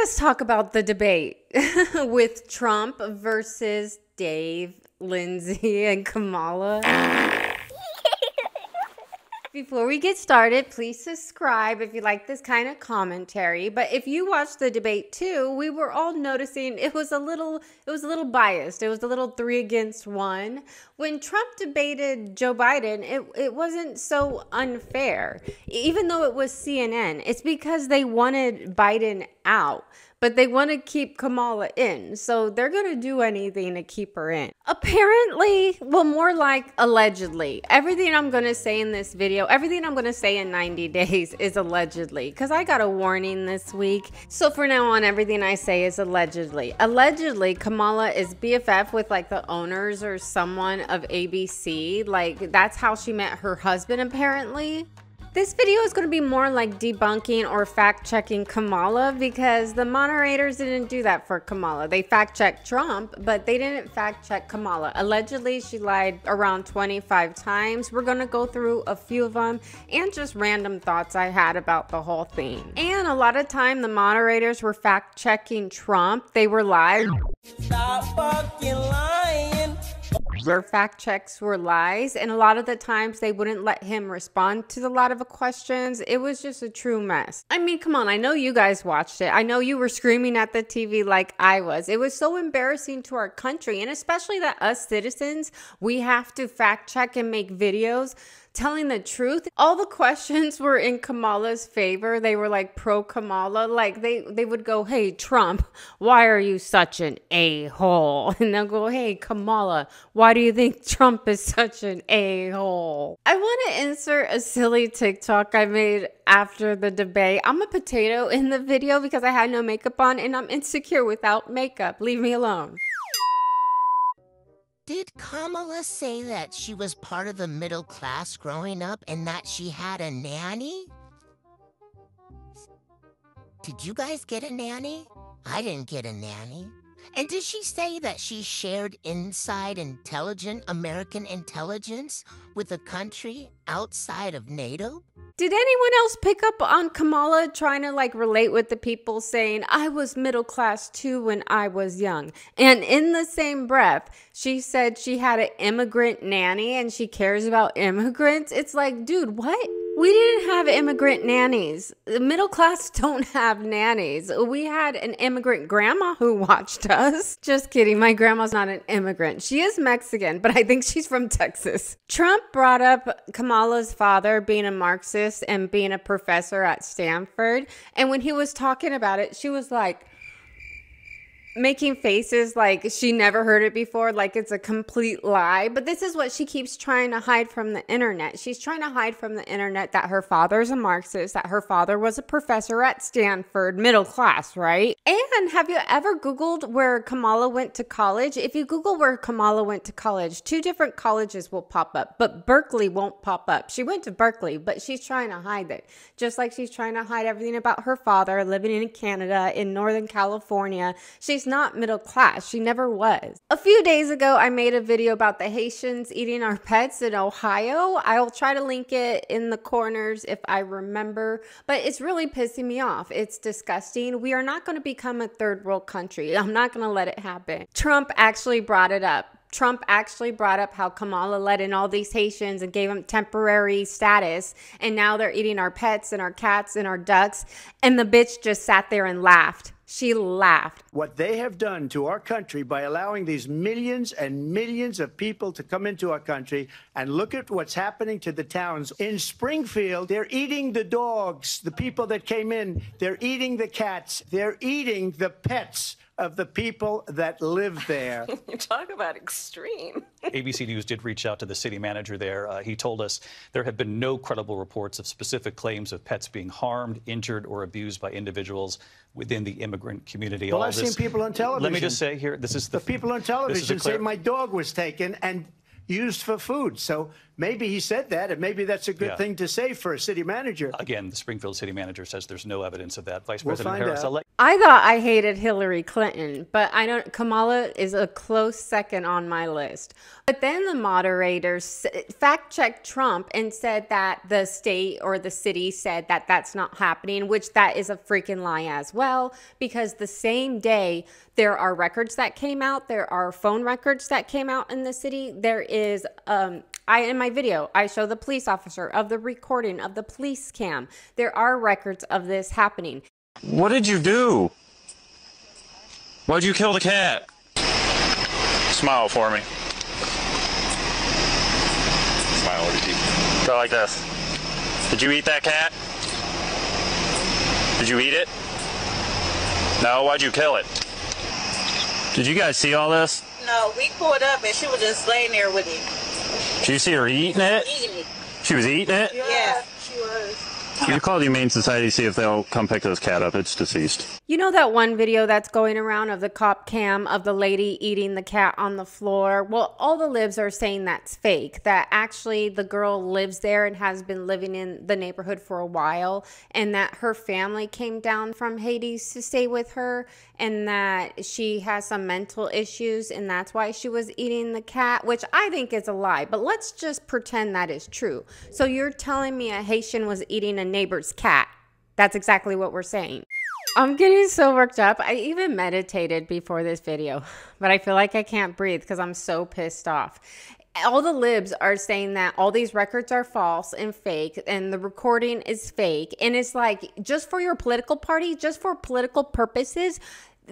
us talk about the debate with Trump versus Dave, Lindsay, and Kamala. Before we get started, please subscribe if you like this kind of commentary. But if you watched the debate too, we were all noticing it was a little biased. It was a little 3 against 1. When Trump debated Joe Biden, it wasn't so unfair. Even though it was CNN, it's because they wanted Biden out, but they want to keep Kamala in. So they're going to do anything to keep her in. Apparently, well, more like allegedly. Everything I'm going to say in this video, everything I'm going to say in 90 days is allegedly, because I got a warning this week. So for now on, everything I say is allegedly. Allegedly, Kamala is BFF with like the owners or someone of ABC. Like that's how she met her husband apparently. This video is going to be more like debunking or fact-checking Kamala because the moderators didn't do that for Kamala. They fact-checked Trump, but they didn't fact-check Kamala. Allegedly, she lied around 25 times. We're going to go through a few of them and just random thoughts I had about the whole thing. And a lot of time, the moderators were fact-checking Trump. They were lying. Stop fucking lying. Their fact checks were lies, and a lot of the times they wouldn't let him respond to a lot of the questions. It was just a true mess. I mean, come on, I know you guys watched it. I know you were screaming at the TV like I was. It was so embarrassing to our country, and especially that us citizens, we have to fact check and make videos telling the truth. All the questions were in Kamala's favor. They were like pro Kamala. Like they would go, "Hey Trump, why are you such an a-hole?" And they'll go, "Hey Kamala, why do you think Trump is such an a-hole?" I want to insert a silly TikTok I made after the debate. I'm a potato in the video because I had no makeup on and I'm insecure without makeup. Leave me alone. Did Kamala say that she was part of the middle class growing up and that she had a nanny? Did you guys get a nanny? I didn't get a nanny. And did she say that she shared inside American intelligence with a country outside of NATO? Did anyone else pick up on Kamala trying to like relate with the people saying, "I was middle class too when I was young"? And in the same breath, she said she had an immigrant nanny and she cares about immigrants. It's like, dude, what? We didn't have immigrant nannies. The middle class don't have nannies. We had an immigrant grandma who watched us. Just kidding. My grandma's not an immigrant. She is Mexican, but I think she's from Texas. Trump brought up Kamala's father being a Marxist and being a professor at Stanford. And when he was talking about it, she was like, making faces like she never heard it before, like it's a complete lie. But this is what she keeps trying to hide from the internet. She's trying to hide from the internet that her father's a Marxist, that her father was a professor at Stanford, middle class, right? And have you ever Googled where Kamala went to college? If you Google where Kamala went to college, 2 different colleges will pop up, but Berkeley won't pop up. She went to Berkeley, but she's trying to hide it. Just like she's trying to hide everything about her father living in Canada, in Northern California. She's not middle class. She never was. A few days ago, I made a video about the Haitians eating our pets in Ohio. I'll try to link it in the corners if I remember, but it's really pissing me off. It's disgusting. We are not going to become a third world country. I'm not going to let it happen. Trump actually brought it up. Trump actually brought up how Kamala let in all these Haitians and gave them temporary status. And now they're eating our pets and our cats and our ducks. And the bitch just sat there and laughed. She laughed. What they have done to our country by allowing these millions and millions of people to come into our country, and look at what's happening to the towns. In Springfield, they're eating the dogs, the people that came in. They're eating the cats. They're eating the pets of the people that live there. You talk about extreme. ABC News did reach out to the city manager there. He told us there have been no credible reports of specific claims of pets being harmed, injured, or abused by individuals within the immigrant community. Well, I've seen people on television. Let me just say here, this is the people on television say my dog was taken and used for food. So maybe he said that, and maybe that's a good thing to say for a city manager. Again, the Springfield city manager says there's no evidence of that. Vice We'll President find Harris, out. I'll let I thought I hated Hillary Clinton, but I don't. Kamala is a close second on my list. But then the moderators fact-checked Trump and said that the state or the city said that that's not happening, which that is a freaking lie as well, because the same day there are records that came out, there are phone records that came out in the city. There is, in my video, I show the police officer of the recording of the police cam. There are records of this happening. What did you do? Why'd you kill the cat? Smile for me. Smile over deep. Go like this. Did you eat that cat? Did you eat it? No, why'd you kill it? Did you guys see all this? No, we pulled up and she was just laying there with him. Did you see her eating it? Eating it. She was eating it? Yeah, she was. You call the Humane Society, see if they'll come pick this cat up. It's deceased. You know that one video that's going around of the cop cam of the lady eating the cat on the floor? Well, all the libs are saying that's fake, that actually the girl lives there and has been living in the neighborhood for a while, and that her family came down from Haiti to stay with her, and that she has some mental issues, and that's why she was eating the cat, which I think is a lie. But let's just pretend that is true. So you're telling me a Haitian was eating a neighbor's cat? That's exactly what we're saying. I'm getting so worked up. I even meditated before this video, but I feel like I can't breathe because I'm so pissed off. All the libs are saying that all these records are false and fake, and the recording is fake. And it's like, just for your political party, just for political purposes,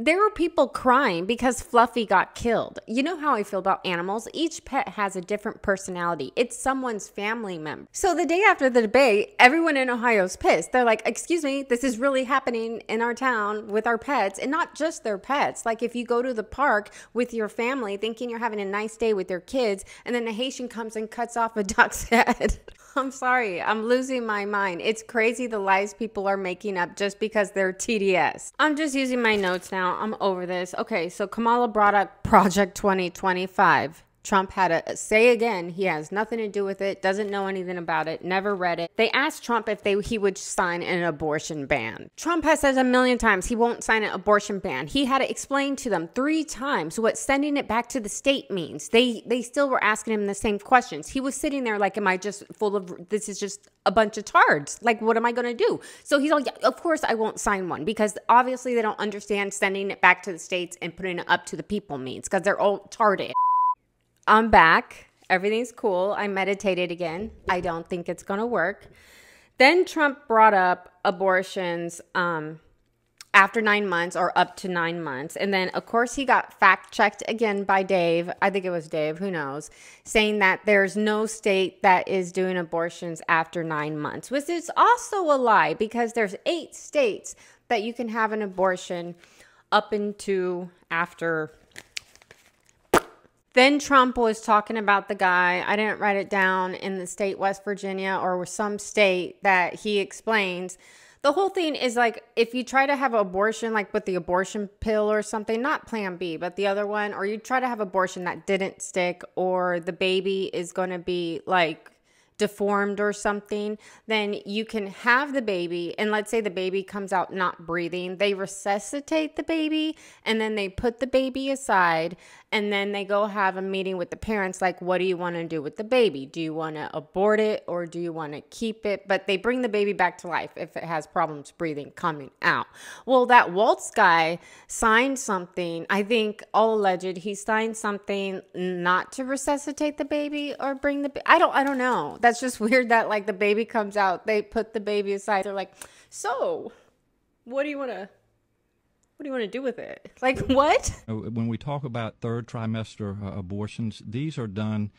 there were people crying because Fluffy got killed. You know how I feel about animals. Each pet has a different personality. It's someone's family member. So the day after the debate, everyone in Ohio's pissed. They're like, excuse me, this is really happening in our town with our pets, and not just their pets. Like if you go to the park with your family thinking you're having a nice day with your kids, and then a Haitian comes and cuts off a duck's head. I'm sorry, I'm losing my mind. It's crazy the lies people are making up just because they're TDS. I'm just using my notes now. I'm over this. Okay, so Kamala brought up Project 2025. Trump had to say again, he has nothing to do with it, doesn't know anything about it, never read it. They asked Trump if he would sign an abortion ban. Trump has said a million times he won't sign an abortion ban. He had to explain to them 3 times what sending it back to the state means. They still were asking him the same questions. He was sitting there like, am I just full of, this is just a bunch of tards. Like, what am I going to do? So he's like, yeah, of course I won't sign one, because obviously they don't understand sending it back to the states and putting it up to the people means, because they're all tarded. I'm back. Everything's cool. I meditated again. I don't think it's going to work. Then Trump brought up abortions after 9 months or up to 9 months. And then, of course, he got fact-checked again by Dave. I think it was Dave. Who knows? Saying that there's no state that is doing abortions after 9 months, which is also a lie, because there's 8 states that you can have an abortion up into after. Then Trump was talking about the guy, I didn't write it down, in the state West Virginia or some state that he explains. The whole thing is like, if you try to have abortion, like with the abortion pill or something, not Plan B, but the other one, or you try to have abortion that didn't stick, or the baby is going to be like deformed or something, then you can have the baby, and let's say the baby comes out not breathing, they resuscitate the baby, and then they put the baby aside, and then they go have a meeting with the parents, like, what do you want to do with the baby? Do you want to abort it, or do you want to keep it? But they bring the baby back to life if it has problems breathing coming out. Well, that Waltz guy signed something, I think all alleged, he signed something not to resuscitate the baby or bring the I don't know. That's just weird that like the baby comes out, they put the baby aside, they're like, so what do you want to do with it? Like, what? When we talk about third trimester abortions, these are done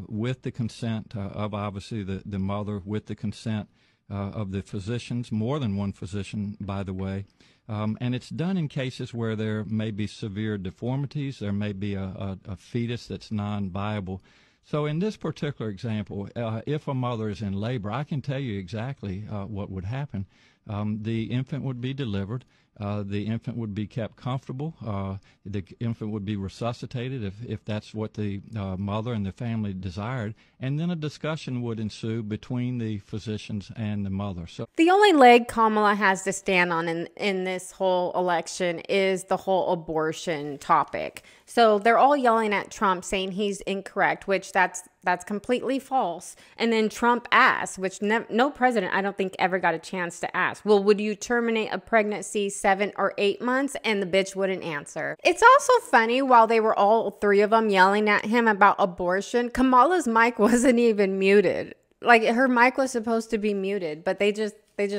with the consent of obviously the mother, with the consent of the physicians, more than one physician, by the way. And it's done in cases where there may be severe deformities, there may be a fetus that's non-viable. So in this particular example, if a mother is in labor, I can tell you exactly what would happen. The infant would be delivered, The infant would be kept comfortable. The infant would be resuscitated if that's what the mother and the family desired. And then a discussion would ensue between the physicians and the mother. So the only leg Kamala has to stand on in this whole election is the whole abortion topic. So they're all yelling at Trump saying he's incorrect, which that's completely false. And then Trump asked, which no president I don't think ever got a chance to ask, well, would you terminate a pregnancy 7 or 8 months? And the bitch wouldn't answer. It's also funny, while they were all three of them yelling at him about abortion, Kamala's mic wasn't even muted. Like, her mic was supposed to be muted, but they just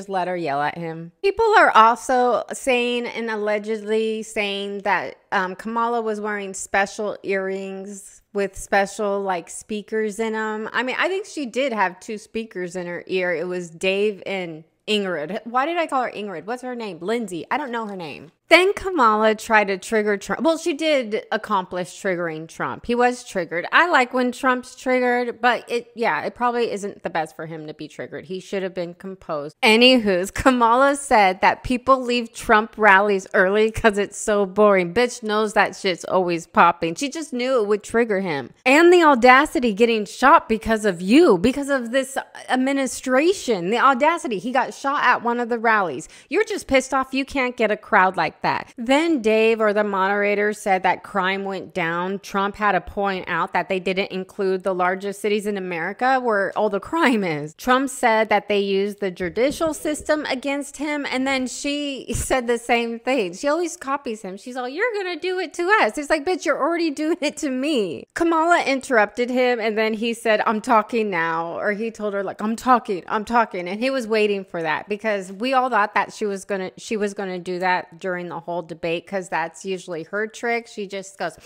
let her yell at him. People are also saying and allegedly saying that Kamala was wearing special earrings with special like speakers in them. I mean, I think she did have 2 speakers in her ear. It was Dave and Ingrid. Why did I call her Ingrid? What's her name? Lindsay. I don't know her name. Then Kamala tried to trigger Trump. Well, she did accomplish triggering Trump. He was triggered. I like when Trump's triggered, but it probably isn't the best for him to be triggered. He should have been composed. Anywho's, Kamala said that people leave Trump rallies early because it's so boring. Bitch knows that shit's always popping. She just knew it would trigger him. And the audacity getting shot because of you, because of this administration. The audacity. He got shot at one of the rallies. You're just pissed off you can't get a crowd like that. Then Dave, or the moderator, said that crime went down. Trump had to point out that they didn't include the largest cities in America where all the crime is. Trump said that they used the judicial system against him, and then she said the same thing. She always copies him. She's all, you're gonna do it to us. It's like, bitch, you're already doing it to me. Kamala interrupted him, and then he said, I'm talking now, or he told her, like, I'm talking, and he was waiting for that because we all thought that she was gonna do that during the whole debate, because that's usually her trick. She just goes,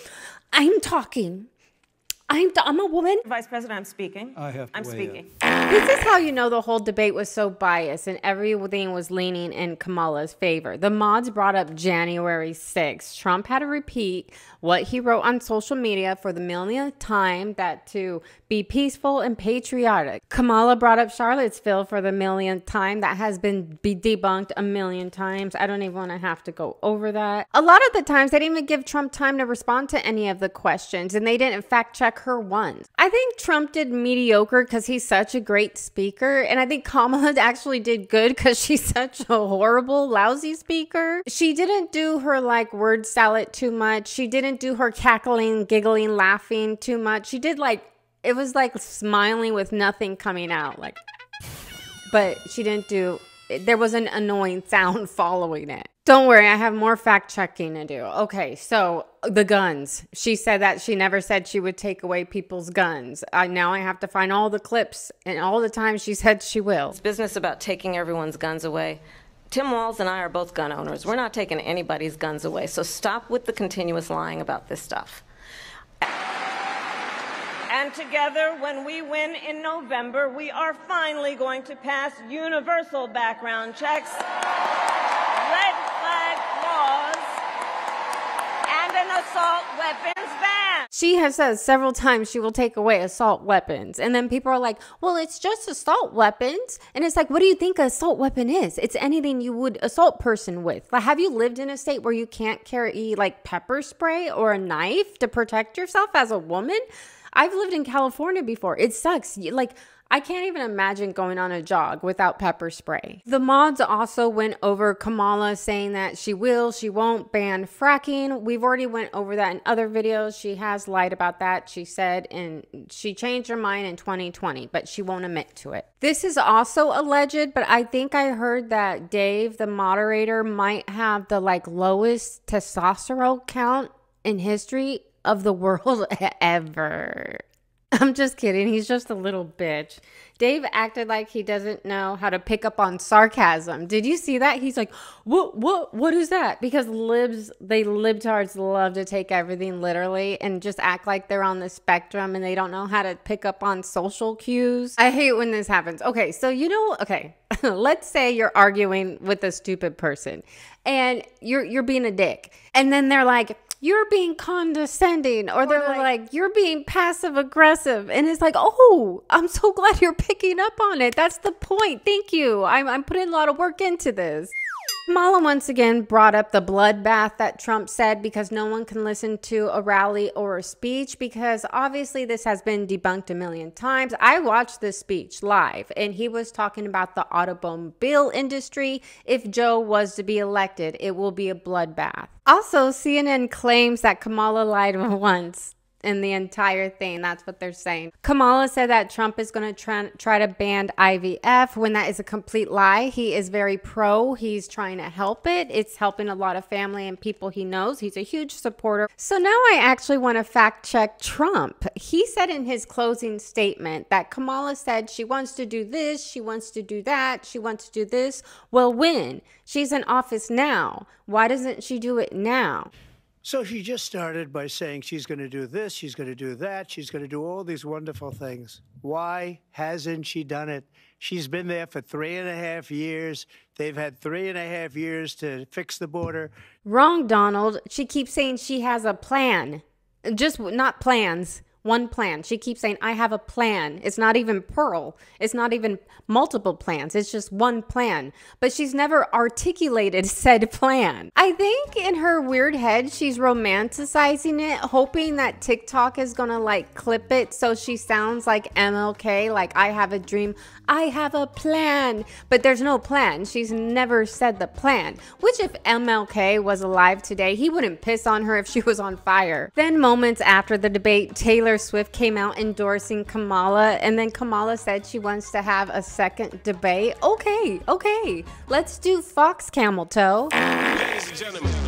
I'm talking. I'm a woman. Vice President, I'm speaking. I'm speaking. This is how you know the whole debate was so biased and everything was leaning in Kamala's favor. The mods brought up January 6th. Trump had to repeat what he wrote on social media for the millionth time, that to be peaceful and patriotic. Kamala brought up Charlottesville for the millionth time. That has been debunked a million times. I don't even want to have to go over that. A lot of the times they didn't even give Trump time to respond to any of the questions, and they didn't fact check her once. I think Trump did mediocre because he's such a great speaker, and I think Kamala actually did good because she's such a horrible, lousy speaker. She didn't do her like word salad too much. She didn't do her cackling, giggling, laughing too much. She did like, it was like smiling with nothing coming out, like, but she didn't do, there was an annoying sound following it. Don't worry, I have more fact checking to do. Okay, so the guns. She said that she never said she would take away people's guns. Now I have to find all the clips and all the times she said she will. It's business about taking everyone's guns away. Tim Walz and I are both gun owners. We're not taking anybody's guns away, so stop with the continuous lying about this stuff. And together, when we win in November, we are finally going to pass universal background checks, red flag laws, and an assault weapons ban. She has said several times she will take away assault weapons. And then people are like, well, it's just assault weapons. And it's like, what do you think an assault weapon is? It's anything you would assault person with. Like, have you lived in a state where you can't carry like pepper spray or a knife to protect yourself as a woman? I've lived in California before. It sucks. Like, I can't even imagine going on a jog without pepper spray. The mods also went over Kamala saying that she won't ban fracking. We've already went over that in other videos. She has lied about that. She said, and she changed her mind in 2020, but she won't admit to it. This is also alleged, but I think I heard that Dave, the moderator, might have the like lowest testosterone count in history of the world ever. I'm just kidding. He's just a little bitch. Dave acted like he doesn't know how to pick up on sarcasm. Did you see that? He's like, what is that? Because libtards love to take everything literally and just act like they're on the spectrum and they don't know how to pick up on social cues. I hate when this happens. Okay, so let's say you're arguing with a stupid person and you're being a dick. And then they're like, you're being condescending, or they're like, you're being passive aggressive. And it's like, oh, I'm so glad you're picking up on it. That's the point. Thank you. I'm putting a lot of work into this. Kamala once again brought up the bloodbath that Trump said because no one can listen to a rally or a speech because obviously this has been debunked a million times. I watched this speech live and he was talking about the automobile industry. If Joe was to be elected, it will be a bloodbath. Also, CNN claims that Kamala lied once in the entire thing. That's what they're saying. Kamala said that Trump is going to try to ban IVF when that is a complete lie. He is very pro. He's trying to help it. It's helping a lot of family and people he knows. He's a huge supporter. So now I actually want to fact check Trump. He said in his closing statement that Kamala said she wants to do this, she wants to do that, she wants to do this. Well, when? She's in office now. Why doesn't she do it now? So she just started by saying she's going to do this, she's going to do that, she's going to do all these wonderful things. Why hasn't she done it? She's been there for 3.5 years. They've had 3.5 years to fix the border. Wrong, Donald. She keeps saying she has a plan. Just not plans. One plan. She keeps saying, I have a plan. It's not even plural. It's not even multiple plans. It's just one plan. But she's never articulated said plan. I think in her weird head, she's romanticizing it, hoping that TikTok is going to like clip it so she sounds like MLK, like I have a dream. I have a plan. But there's no plan. She's never said the plan. Which if MLK was alive today, he wouldn't piss on her if she was on fire. Then moments after the debate, Taylor Swift came out endorsing Kamala, and then Kamala said she wants to have a second debate. Okay, let's do Fox Camel Toe. Ladies and gentlemen.